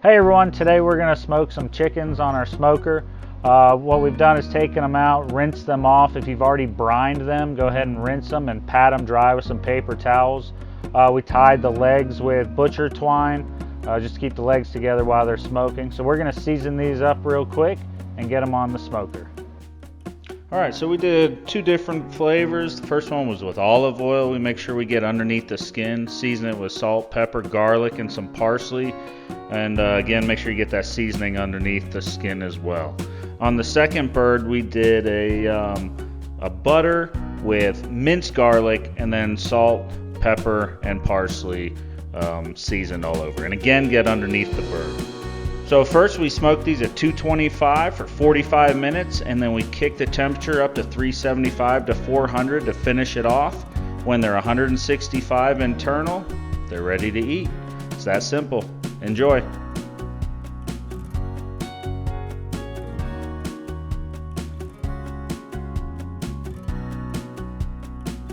Hey everyone, today we're going to smoke some chickens on our smoker. What we've done is taken them out, rinsed them off. If you've already brined them, go ahead and rinse them and pat them dry with some paper towels. We tied the legs with butcher twine just to keep the legs together while they're smoking. So we're going to season these up real quick and get them on the smoker. Alright, so we did two different flavors. The first one was with olive oil. We make sure we get underneath the skin, season it with salt, pepper, garlic, and some parsley. And again, make sure you get that seasoning underneath the skin as well. On the second bird, we did a butter with minced garlic and then salt, pepper, and parsley seasoned all over. And again, get underneath the bird. So first we smoked these at 225 for 45 minutes, and then we kicked the temperature up to 375 to 400 to finish it off. When they're 165 internal, they're ready to eat. It's that simple. Enjoy.